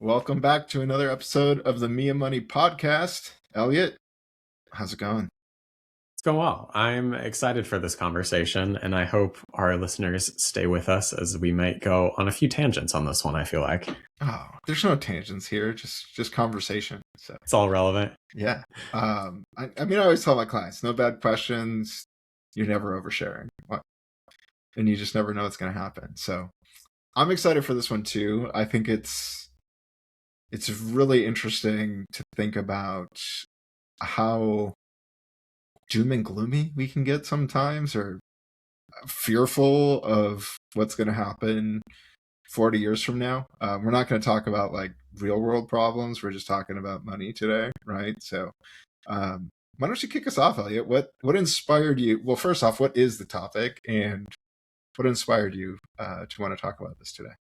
Welcome back to another episode of the Me and Money podcast. Elliott, how's it going? It's going well. I'm excited for this conversation, and I hope our listeners stay with us as we might go on a few tangents on this one, I feel like. Oh, there's no tangents here, just conversation. So It's all relevant. yeah. I always tell my clients, no bad questions. You're never oversharing. And you just never know what's going to happen. So I'm excited for this one too. I think it's really interesting to think about how doom and gloomy we can get sometimes, or fearful of what's going to happen 40 years from now. We're not going to talk about like real world problems. We're just talking about money today, right? So why don't you kick us off, Elliott? What inspired you? Well, first off, what is the topic, and what inspired you to want to talk about this today?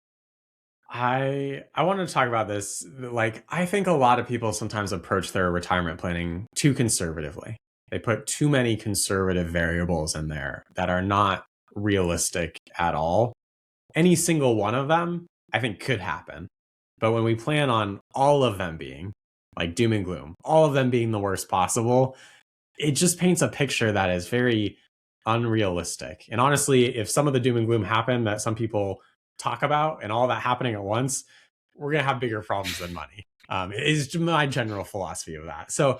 I want to talk about this. Like, I think a lot of people sometimes approach their retirement planning too conservatively. They put too many conservative variables in there that are not realistic at all. Any single one of them, I think, could happen. But when we plan on all of them being like doom and gloom, all of them being the worst possible, it just paints a picture that is very unrealistic. And honestly, if some of the doom and gloom happen that some people talk about and all that happening at once, we're going to have bigger problems than money. Is my general philosophy of that. So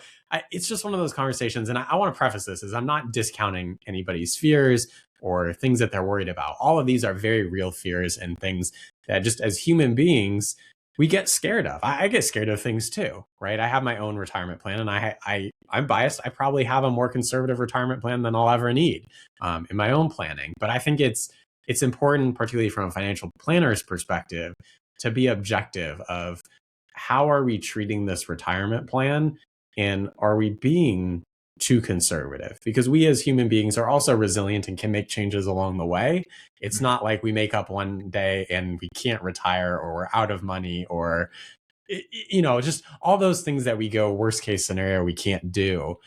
it's just one of those conversations. And I want to preface this as I'm not discounting anybody's fears or things that they're worried about. All of these are very real fears and things that just as human beings, we get scared of. I get scared of things too, right? I have my own retirement plan, and I'm biased. I probably have a more conservative retirement plan than I'll ever need in my own planning. But I think it's important, particularly from a financial planner's perspective, to be objective of how are we treating this retirement plan, and are we being too conservative? Because we as human beings are also resilient and can make changes along the way. It's not like we make up one day and we can't retire, or we're out of money, or just all those things that we go worst case scenario we can't do.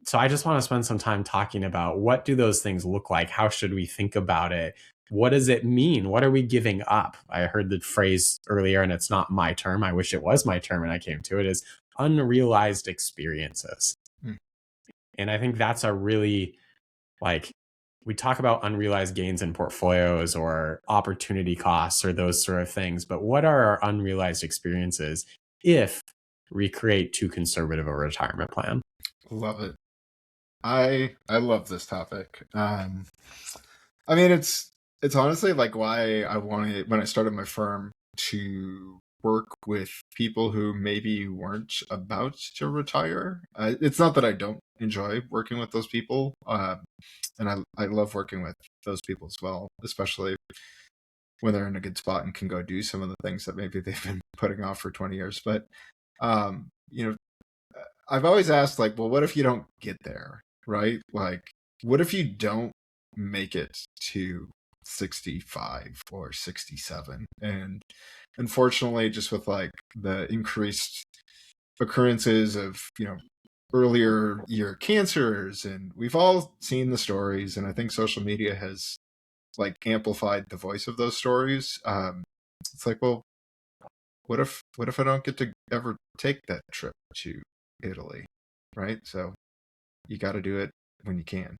So I just want to spend some time talking about what do those things look like? How should we think about it? What does it mean? What are we giving up? I heard the phrase earlier, and it's not my term. I wish it was my term and I came to it, is unrealized experiences. Mm. And I think that's a really, like, we talk about unrealized gains in portfolios or opportunity costs or those sort of things. But what are our unrealized experiences if we create too conservative a retirement plan? Love it. I love this topic. It's honestly like why I wanted, when I started my firm, to work with people who maybe weren't about to retire. It's not that I don't enjoy working with those people, and I love working with those people as well, especially when they're in a good spot and can go do some of the things that maybe they've been putting off for 20 years. But you know, I've always asked, like, well, what if you don't get there, right? Like, what if you don't make it to 65 or 67? And unfortunately, just with like the increased occurrences of, earlier year cancers, and we've all seen the stories, and I think social media has like amplified the voice of those stories. It's like, well, what if I don't get to ever take that trip to Italy, right? So you got to do it when you can.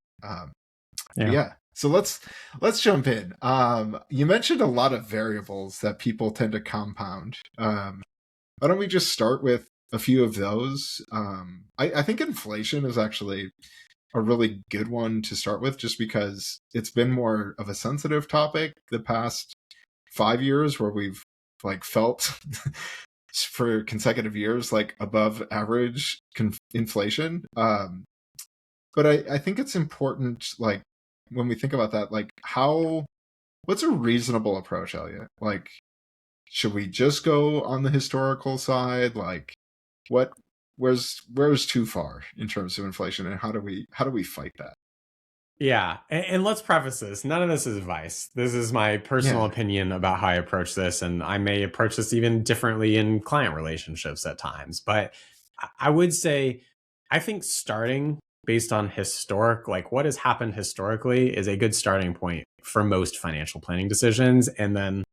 Yeah. So let's jump in. You mentioned a lot of variables that people tend to compound. Why don't we just start with a few of those? I think inflation is actually a really good one to start with, just because it's been more of a sensitive topic the past 5 years, where we've like felt for consecutive years like above average inflation. But I think it's important, like, when we think about that, like, what's a reasonable approach, Elliott? Like, should we just go on the historical side? Like, where's too far in terms of inflation, and how do we fight that? Yeah. And let's preface this. None of this is advice. This is my personal opinion about how I approach this. And I may approach this even differently in client relationships at times. But I would say, I think starting based on like what has happened historically is a good starting point for most financial planning decisions, and then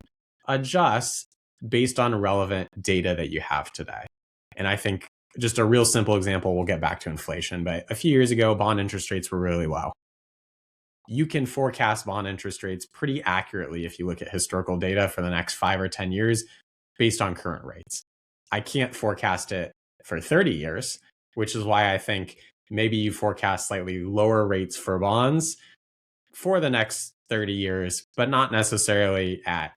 adjust based on relevant data that you have today. And I think just a real simple example, we'll get back to inflation, but a few years ago, bond interest rates were really low. You can forecast bond interest rates pretty accurately if you look at historical data for the next 5 or 10 years based on current rates. I can't forecast it for 30 years, which is why I think maybe you forecast slightly lower rates for bonds for the next 30 years, but not necessarily at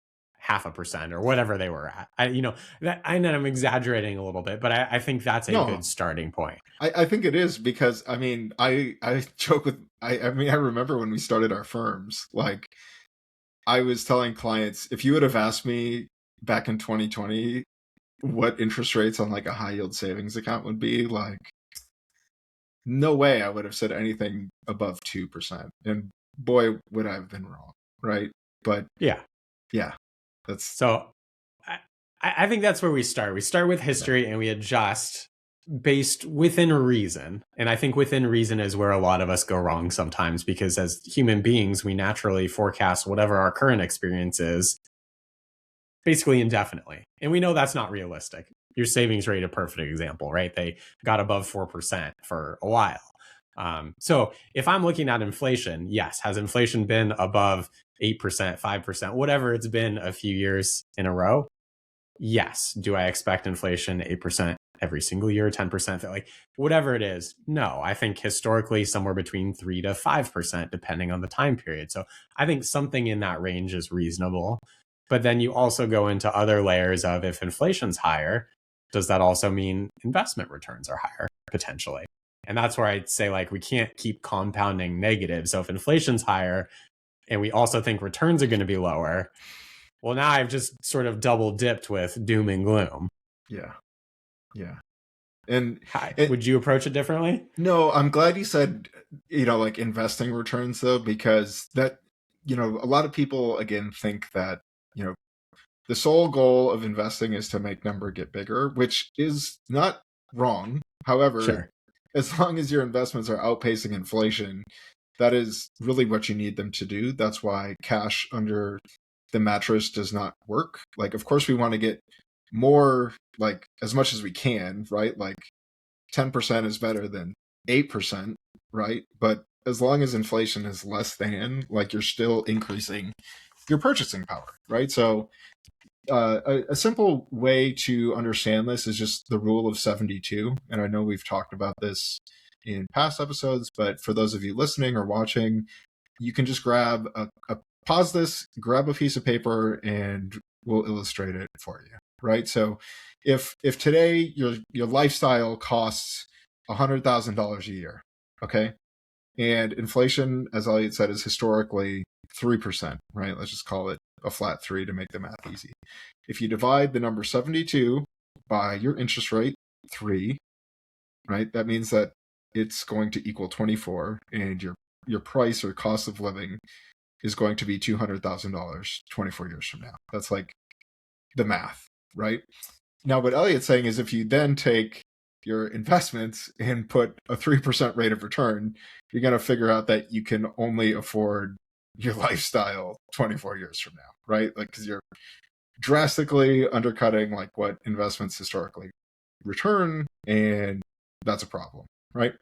0.5% or whatever they were at. I know I'm exaggerating a little bit, but I think that's a good starting point. I think it is, because I joke with I remember when we started our firms, like I was telling clients, if you would have asked me back in 2020 what interest rates on like a high yield savings account would be, like no way I would have said anything above 2%. And boy, would I have been wrong, right? But yeah, that's so. I think that's where we start. We start with history and we adjust based within reason. And I think within reason is where a lot of us go wrong sometimes, because as human beings, we naturally forecast whatever our current experience is basically indefinitely. And we know that's not realistic. Your savings rate, a perfect example, right? They got above 4% for a while. So if I'm looking at inflation, yes, has inflation been above 8%, 5%, whatever it's been a few years in a row? Yes. Do I expect inflation 8% every single year, 10%, like whatever it is? No, I think historically somewhere between 3 to 5%, depending on the time period. So I think something in that range is reasonable. But then you also go into other layers of, if inflation's higher, does that also mean investment returns are higher potentially? And that's where I'd say, like, we can't keep compounding negative. So if inflation's higher and we also think returns are going to be lower, well, now I've just sort of double dipped with doom and gloom. Yeah. And would you approach it differently? No, I'm glad you said, like investing returns though, because that, a lot of people again think that, the sole goal of investing is to make number get bigger, which is not wrong. However, sure, as long as your investments are outpacing inflation, that is really what you need them to do. That's why cash under the mattress does not work. Like, of course, we want to get more, like as much as we can, right? Like 10% is better than 8%, right? But as long as inflation is less than, like, you're still increasing your purchasing power, right? So a simple way to understand this is just the rule of 72. And I know we've talked about this in past episodes, but for those of you listening or watching, you can just pause this, grab a piece of paper, and we'll illustrate it for you, right? So if today your lifestyle costs $100,000 a year, okay, and inflation, as Elliott said, is historically 3%, right? Let's just call it a flat 3 to make the math easy. If you divide the number 72 by your interest rate, 3, right, that means that it's going to equal 24, and your price or cost of living is going to be $200,000 24 years from now. That's like the math, right? Now, what Elliott's saying is, if you then take your investments and put a 3% rate of return, you're going to figure out that you can only afford your lifestyle 24 years from now, right? Like, because you're drastically undercutting like what investments historically return, and that's a problem, right?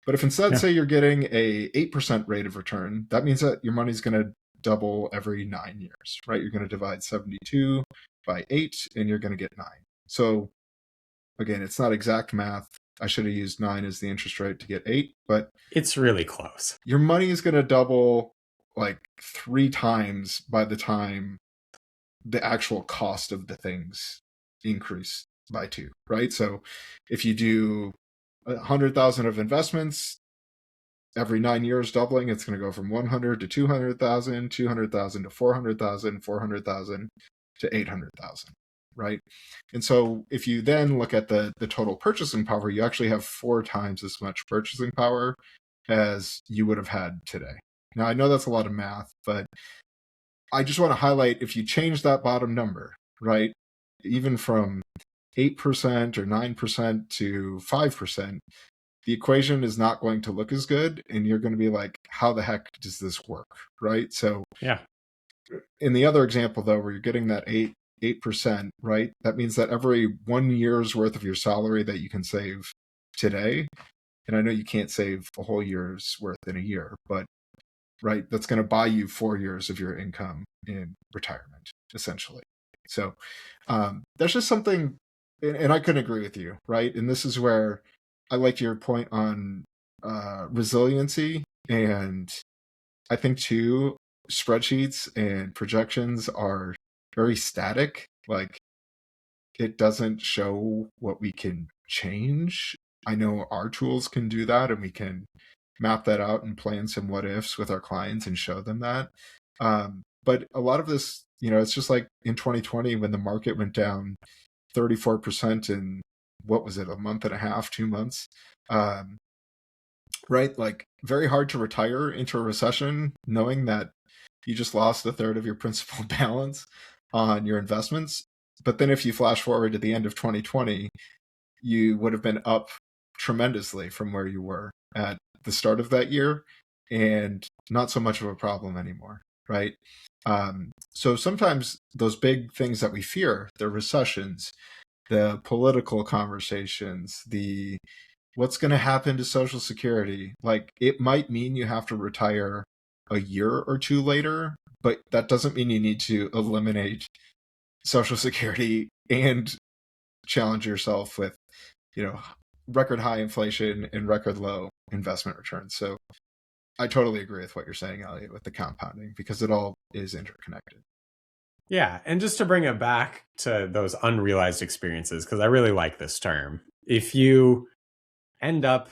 But if instead, say you're getting a 8% rate of return, that means that your money's going to double every 9 years, right? You're going to divide 72 by 8, and you're going to get 9. So again, it's not exact math. I should have used 9 as the interest rate to get 8, but it's really close. Your money is going to double like 3 times by the time the actual cost of the things increase by 2, right? So if you do 100,000 of investments, every 9 years doubling, it's going to go from 100 to 200,000, 200,000 to 400,000, 400,000 to 800,000, right? And so if you then look at the total purchasing power, you actually have 4 times as much purchasing power as you would have had today. Now, I know that's a lot of math, but I just want to highlight, if you change that bottom number, right, even from 8% or 9% to 5%, the equation is not going to look as good, and you're going to be like, how the heck does this work, right? So yeah. In the other example, though, where you're getting that 8%, right? That means that every 1 year's worth of your salary that you can save today, and I know you can't save a whole year's worth in a year, but right, that's going to buy you 4 years of your income in retirement, essentially. So that's just something, and I couldn't agree with you, right? And this is where I like your point on resiliency. And I think too, spreadsheets and projections are very static. Like, it doesn't show what we can change. I know our tools can do that, and we can map that out and plan some what ifs with our clients and show them that. But a lot of this, it's just like in 2020 when the market went down 34% in, what was it, a month and a half, 2 months? Right? Like, very hard to retire into a recession knowing that you just lost a third of your principal balance on your investments. But then if you flash forward to the end of 2020, you would have been up tremendously from where you were at the start of that year, and not so much of a problem anymore, right? So sometimes those big things that we fear, the recessions, the political conversations, the what's going to happen to Social Security, like, it might mean you have to retire a year or two later, but that doesn't mean you need to eliminate Social Security and challenge yourself with, record high inflation and record low investment returns. So I totally agree with what you're saying, Elliot, with the compounding, because it all is interconnected. Yeah. And just to bring it back to those unrealized experiences, because I really like this term. If you end up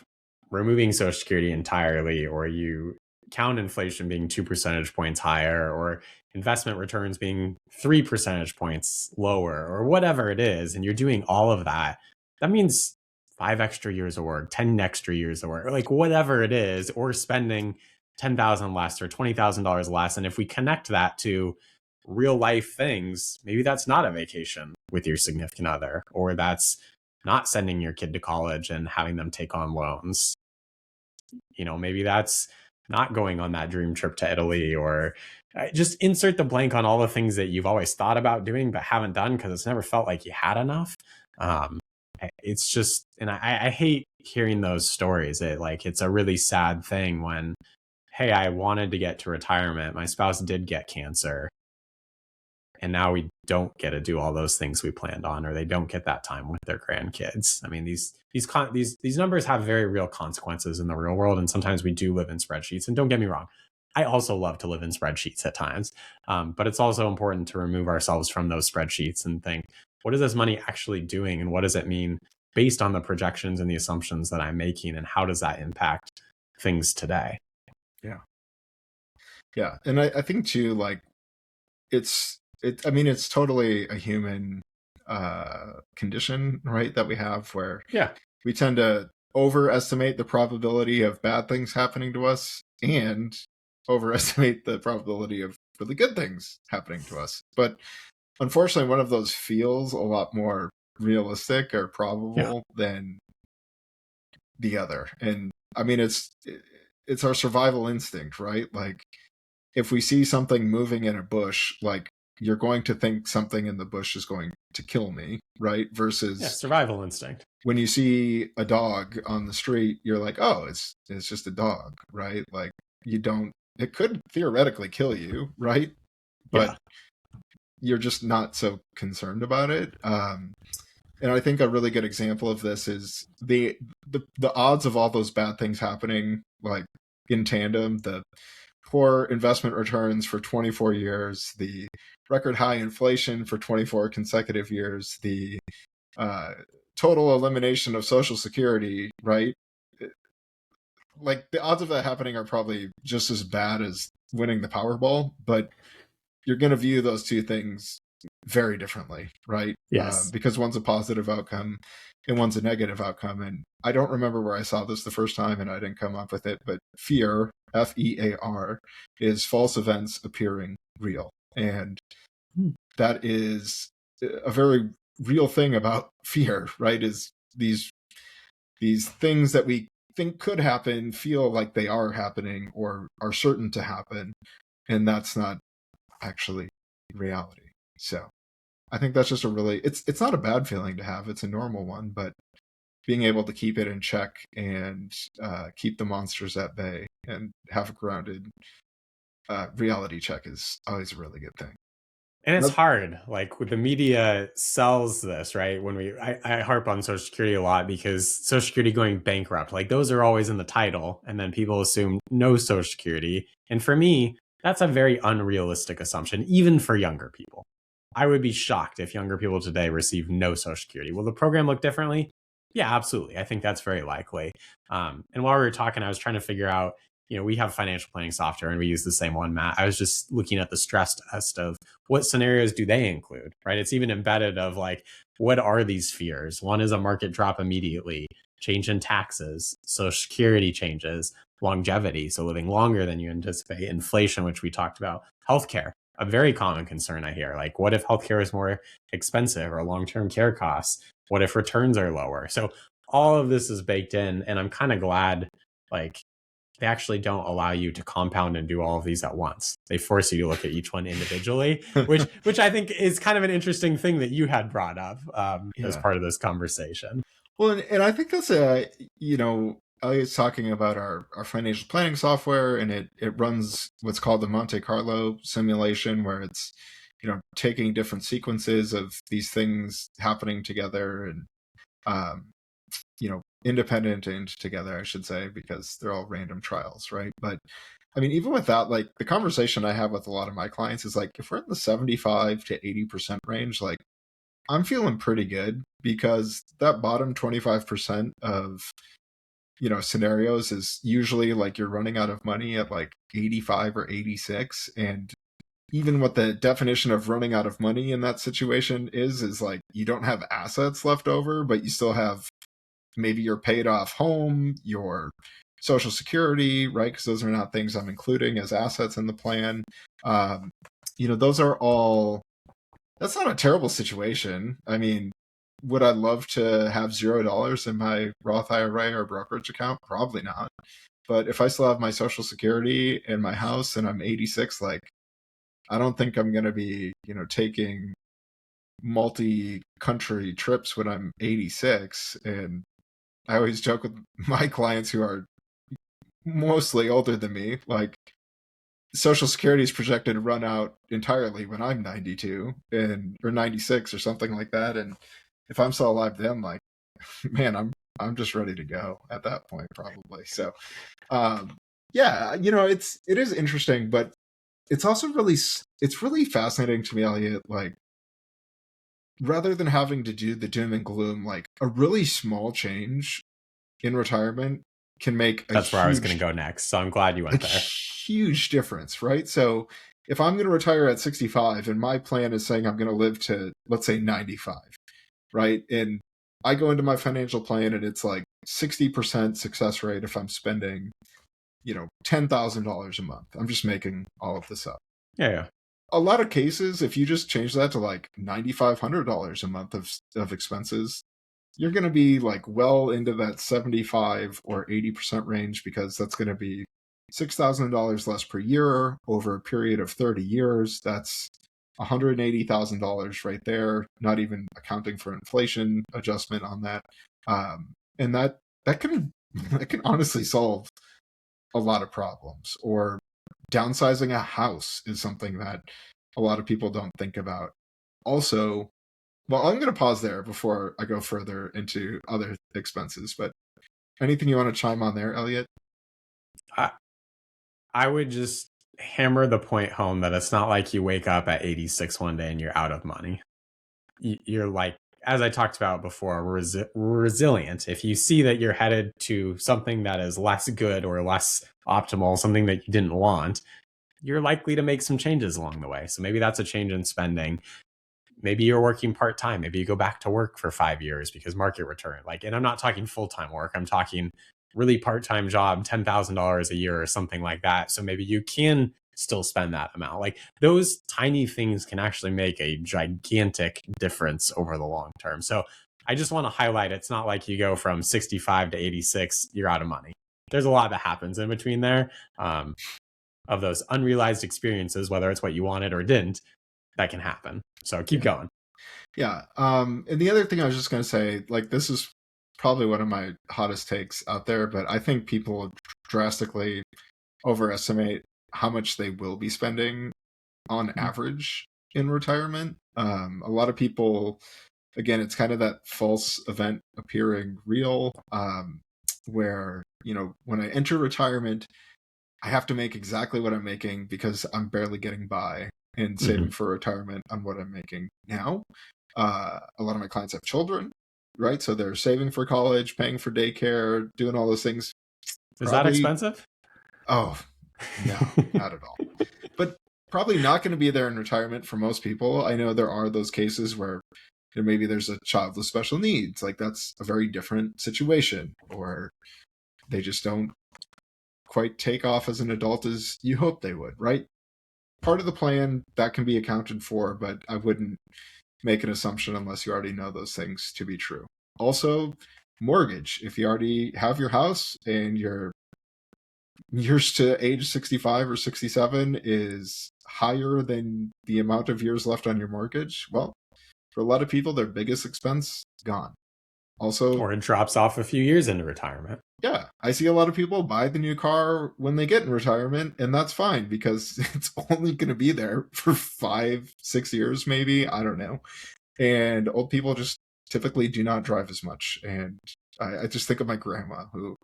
removing Social Security entirely, or you count inflation being 2 percentage points higher, or investment returns being 3 percentage points lower, or whatever it is, and you're doing all of that, that means 5 extra years of work, 10 extra years of work, or like whatever it is, or spending 10,000 less or $20,000 less. And if we connect that to real life things, maybe that's not a vacation with your significant other, or that's not sending your kid to college and having them take on loans. Maybe that's not going on that dream trip to Italy, or just insert the blank on all the things that you've always thought about doing but haven't done because it's never felt like you had enough. It's just, and I hate hearing those stories. It's a really sad thing when, hey, I wanted to get to retirement. My spouse did get cancer, and now we don't get to do all those things we planned on, or they don't get that time with their grandkids. I mean, these numbers have very real consequences in the real world, and sometimes we do live in spreadsheets. And don't get me wrong, I also love to live in spreadsheets at times, but it's also important to remove ourselves from those spreadsheets and think, what is this money actually doing, and what does it mean based on the projections and the assumptions that I'm making, and how does that impact things today? Yeah, and I think too, like, it's totally a human condition, right, that we have, where we tend to overestimate the probability of bad things happening to us and overestimate the probability of really good things happening to us. But unfortunately, one of those feels a lot more realistic or probable than the other. And I mean, it's our survival instinct, right? Like, if we see something moving in a bush, like, you're going to think something in the bush is going to kill me, right? Versus survival instinct. When you see a dog on the street, you're like, oh, it's just a dog, right? Like, it could theoretically kill you, right? But you're just not so concerned about it. And I think a really good example of this is the odds of all those bad things happening, like, in tandem, the poor investment returns for 24 years, the record high inflation for 24 consecutive years, the total elimination of Social Security, right? Like, the odds of that happening are probably just as bad as winning the Powerball, but you're going to view those two things very differently, right? Yes. Because one's a positive outcome and one's a negative outcome. And I don't remember where I saw this the first time, and I didn't come up with it, but fear, FEAR, is false events appearing real. And that is a very real thing about fear, right? Is these things that we think could happen feel like they are happening or are certain to happen. And that's not actually reality. So I think that's just a really, it's not a bad feeling to have. It's a normal one, but being able to keep it in check and keep the monsters at bay and have a grounded reality check is always a really good thing. And it's That's, hard. Like the media sells this, right? I harp on Social Security a lot because Social Security going bankrupt, like those are always in the title. And then people assume no Social Security. And for me, that's a very unrealistic assumption, even for younger people. I would be shocked if younger people today receive no Social Security. Will the program look differently? Yeah, absolutely. I think that's very likely. And while we were talking, I was trying to figure out, we have financial planning software and we use the same one, Matt. I was just looking at the stress test of what scenarios do they include, right? It's even embedded of like, what are these fears? One is a market drop immediately, change in taxes, Social Security changes, longevity, so living longer than you anticipate, inflation, which we talked about, healthcare, a very common concern I hear. Like, what if healthcare is more expensive or long-term care costs? What if returns are lower? So all of this is baked in, and I'm kind of glad, like, they actually don't allow you to compound and do all of these at once. They force you to look at each one individually, which I think is kind of an interesting thing that you had brought up as part of this conversation. Well, and I think that's I was talking about our financial planning software, and it runs what's called the Monte Carlo simulation, where it's, taking different sequences of these things happening together and, independent and together, I should say, because they're all random trials, right? But I mean, even with that, like the conversation I have with a lot of my clients is like, if we're in the 75 to 80% range, like I'm feeling pretty good, because that bottom 25% of, scenarios is usually like you're running out of money at like 85 or 86. And even what the definition of running out of money in that situation is like you don't have assets left over, but you still have maybe your paid off home, your Social Security, right? Because those are not things I'm including as assets in the plan. Those are all, that's not a terrible situation. I mean, would I love to have $0 in my Roth IRA or brokerage account? Probably not. But if I still have my Social Security and my house and I'm 86, like, I don't think I'm going to be, taking multi-country trips when I'm 86. And I always joke with my clients who are mostly older than me, like, Social Security is projected to run out entirely when I'm 92 or 96 or something like that. And if I'm still alive then, like, man, I'm just ready to go at that point, probably. So, it is interesting, but it's also really fascinating to me, Elliot, like, rather than having to do the doom and gloom, like a really small change in retirement can make That's where I was going to go next. So I'm glad you went there. Huge difference, right? So if I'm going to retire at 65 and my plan is saying I'm going to live to, let's say, 95, right? And I go into my financial plan and it's like 60% success rate if I'm spending, $10,000 a month. I'm just making all of this up. Yeah. A lot of cases, if you just change that to like $9,500 a month of expenses, you're going to be like well into that 75 or 80% range, because that's going to be $6,000 less per year over a period of 30 years. That's $180,000 right there, not even accounting for inflation adjustment on that. And that can honestly solve a lot of problems. Or downsizing a house is something that a lot of people don't think about. Also, well, I'm going to pause there before I go further into other expenses, but anything you want to chime on there, Elliot? I would just hammer the point home that it's not like you wake up at 86 one day and you're out of money. You're like, as I talked about before, resilient. If you see that you're headed to something that is less good or less optimal, something that you didn't want, you're likely to make some changes along the way. So maybe that's a change in spending. Maybe you're working part-time. Maybe you go back to work for 5 years because market return. And I'm not talking full-time work. I'm talking really part-time job, $10,000 a year or something like that. So maybe you can still spend that amount. Like those tiny things can actually make a gigantic difference over the long term. So I just want to highlight, it's not like you go from 65 to 86, you're out of money. There's a lot that happens in between there of those unrealized experiences, whether it's what you wanted or didn't, that can happen. So keep going. Yeah. And the other thing I was just going to say, like, this is probably one of my hottest takes out there, but I think people drastically overestimate how much they will be spending on average in retirement. A lot of people, again, it's kind of that false event appearing real, where, when I enter retirement, I have to make exactly what I'm making because I'm barely getting by and saving for retirement on what I'm making now. A lot of my clients have children, right? So they're saving for college, paying for daycare, doing all those things. Is that Probably, expensive? oh, no, not at all. But probably not going to be there in retirement for most people. I know there are those cases where maybe there's a child with special needs. Like, that's a very different situation, or they just don't quite take off as an adult as you hope they would, right? Part of the plan that can be accounted for, but I wouldn't make an assumption unless you already know those things to be true. Also, mortgage. If you already have your house and your years to age 65 or 67 is higher than the amount of years left on your mortgage, well, for a lot of people, their biggest expense gone. Also, Or it drops off a few years into retirement. yeah, I see a lot of people buy the new car when they get in retirement, and that's fine because it's only going to be there for 5, 6 years, maybe. I don't know. And old people just typically do not drive as much. And I just think of my grandma who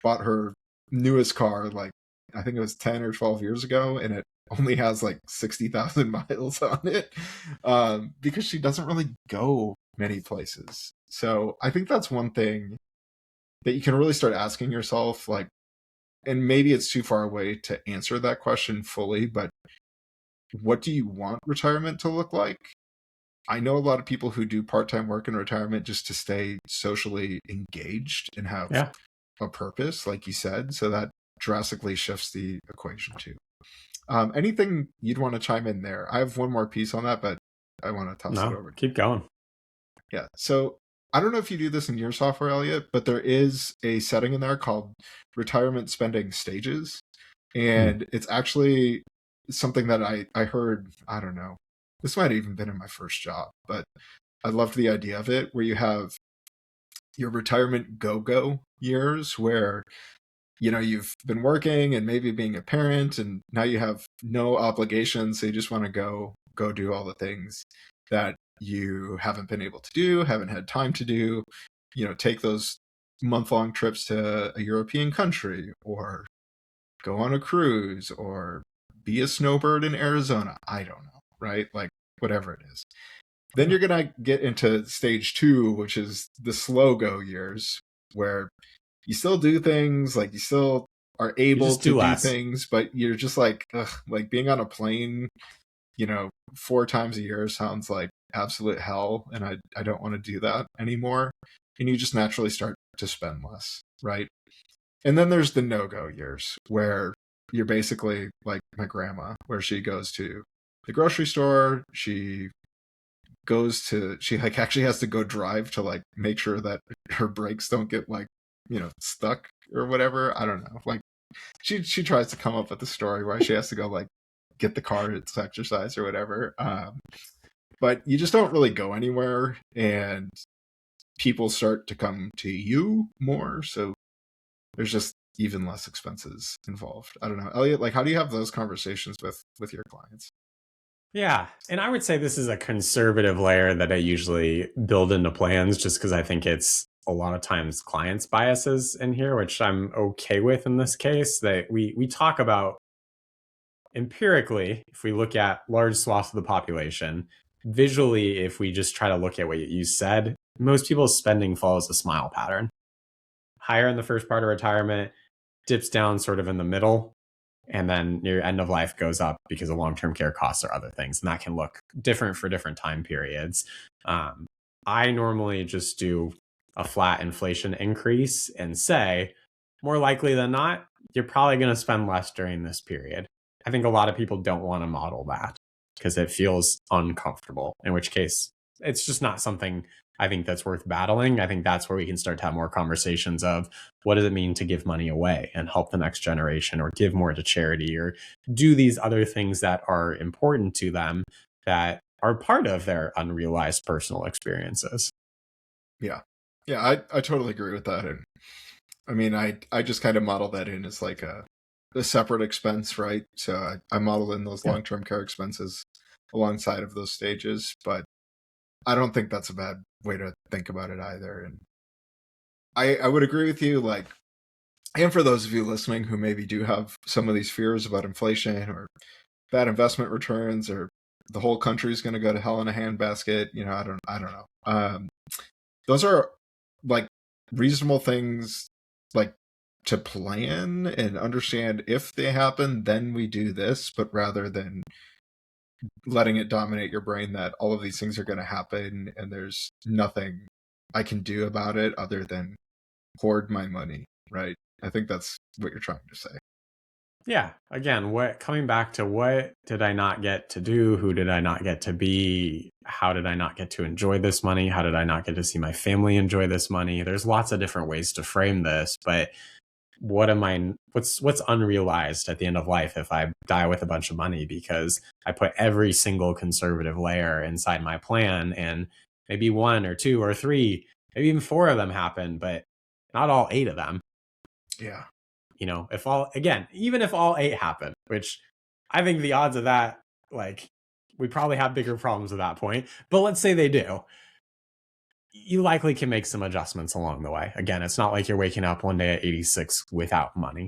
bought her newest car, like, I think it was 10 or 12 years ago, and it only has like 60,000 miles on it, because she doesn't really go many places. So I think that's one thing that you can really start asking yourself, like, and maybe it's too far away to answer that question fully, but what do you want retirement to look like? I know a lot of people who do part-time work in retirement just to stay socially engaged and have a purpose, like you said. So that drastically shifts the equation too. Anything you'd want to chime in there? I have one more piece on that, but I want to toss it over. Keep going. Yeah. So I don't know if you do this in your software, Elliott, but there is a setting in there called retirement spending stages. And it's actually something that I heard, I don't know, this might have even been in my first job, but I loved the idea of it, where you have your retirement go-go years where, you've been working and maybe being a parent, and now you have no obligations. So you just want to go do all the things that you haven't been able to do, haven't had time to do, take those month-long trips to a European country, or go on a cruise, or be a snowbird in Arizona. I don't know, right? Like, whatever it is. Then you're going to get into stage 2, which is the slow go years, where you still do things, like you still are able to do things, but you're just like, ugh, like being on a plane, 4 times a year sounds like absolute hell. And I don't want to do that anymore. And you just naturally start to spend less, right? And then there's the no-go years, where you're basically like my grandma, where she goes to the grocery store, she like actually has to go drive to like make sure that her brakes don't get like, stuck or whatever. I don't know. Like, she tries to come up with a story why she has to go like get the car to exercise or whatever. But you just don't really go anywhere, and people start to come to you more. So there's just even less expenses involved. I don't know, Elliott, like, how do you have those conversations with your clients? Yeah. And I would say this is a conservative layer that I usually build into plans, just because I think it's a lot of times clients' biases in here, which I'm okay with in this case. That we talk about empirically, if we look at large swaths of the population, visually, if we just try to look at what you said, most people's spending follows a smile pattern. Higher in the first part of retirement, dips down sort of in the middle, and then your end of life goes up because of long-term care costs or other things. And that can look different for different time periods. I normally just do a flat inflation increase and say, more likely than not, you're probably going to spend less during this period. I think a lot of people don't want to model that because it feels uncomfortable, in which case it's just not something I think that's worth battling. I think that's where we can start to have more conversations of what does it mean to give money away and help the next generation, or give more to charity, or do these other things that are important to them that are part of their unrealized personal experiences. Yeah. Yeah, I totally agree with that. And I mean, I just kind of model that in as like a separate expense, right? So I model in those Yeah. long-term care expenses alongside of those stages, but I don't think that's a bad way to think about it either. And I would agree with you, like, and for those of you listening who maybe do have some of these fears about inflation or bad investment returns or the whole country is going to go to hell in a handbasket, you know, I don't know. Those are like reasonable things, like, to plan and understand if they happen, then we do this, but rather than letting it dominate your brain that all of these things are going to happen and there's nothing I can do about it other than hoard my money, right? I think that's what you're trying to say. Yeah. Again, coming back to what did I not get to do? Who did I not get to be? How did I not get to enjoy this money? How did I not get to see my family enjoy this money? There's lots of different ways to frame this, but what's unrealized at the end of life if I die with a bunch of money because I put every single conservative layer inside my plan, and maybe one or two or three, maybe even four of them happen, but not all eight of them. Yeah. You know, even if all eight happen, which I think the odds of that, like, we probably have bigger problems at that point, but let's say they do, you likely can make some adjustments along the way. Again, it's not like you're waking up one day at 86 without money.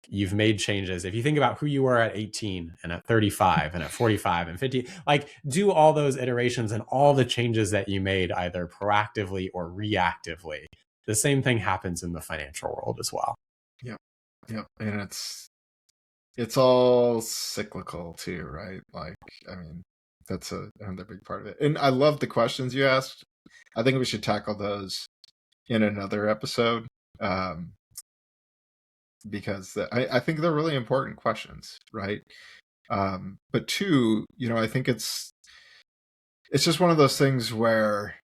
You've made changes. If you think about who you were at 18 and at 35 and at 45 and 50, like, do all those iterations and all the changes that you made either proactively or reactively. The same thing happens in the financial world as well. Yep. Yep. And it's all cyclical too, right? Like, I mean, that's another big part of it. And I love the questions you asked. I think we should tackle those in another episode, because I think they're really important questions, right? But two, you know, I think it's just one of those things where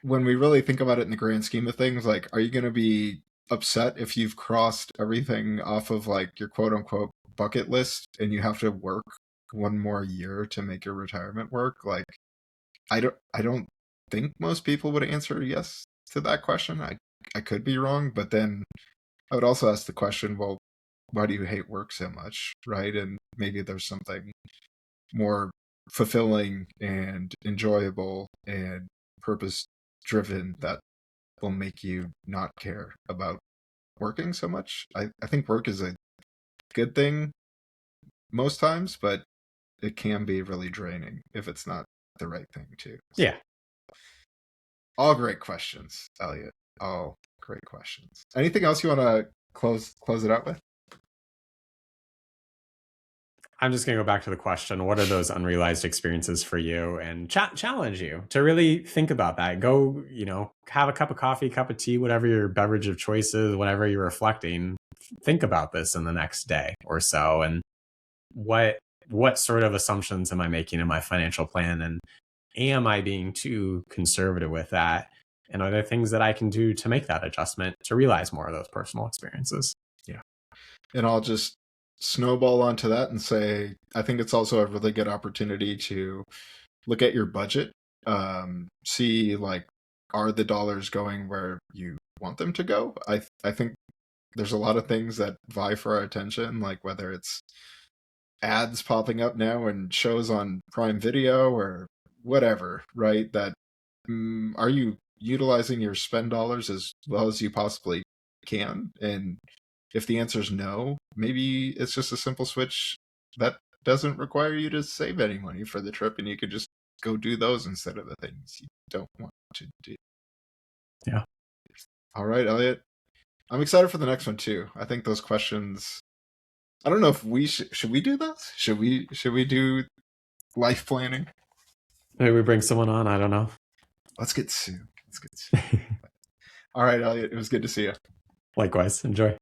when we really think about it in the grand scheme of things, like, are you going to be upset if you've crossed everything off of like your quote unquote bucket list and you have to work one more year to make your retirement work? Like, I don't think most people would answer yes to that question. I could be wrong, but then I would also ask the question, well, why do you hate work so much, right? And maybe there's something more fulfilling and enjoyable and purpose driven that will make you not care about working so much. I think work is a good thing most times, but it can be really draining if it's not the right thing too. So, Yeah. all great questions, Elliott. All great questions. Anything else you want to close it out with? I'm just going to go back to the question. What are those unrealized experiences for you? And challenge you to really think about that. Go, have a cup of coffee, cup of tea, whatever your beverage of choice is, whenever you're reflecting, think about this in the next day or so. And what sort of assumptions am I making in my financial plan? And am I being too conservative with that? And are there things that I can do to make that adjustment to realize more of those personal experiences? Yeah. And I'll just snowball onto that and say, I think it's also a really good opportunity to look at your budget, see, like, are the dollars going where you want them to go? I think there's a lot of things that vie for our attention, like whether it's ads popping up now and shows on Prime Video or whatever, right? That are you utilizing your spend dollars as well as you possibly can? And if the answer is no, maybe it's just a simple switch that doesn't require you to save any money for the trip, and you could just go do those instead of the things you don't want to do. Yeah. All right, Elliott. I'm excited for the next one too. I think those questions, I don't know if we should we do this? Should we do life planning? Maybe we bring someone on. I don't know. Let's get Sue. All right, Elliott. It was good to see you. Likewise. Enjoy.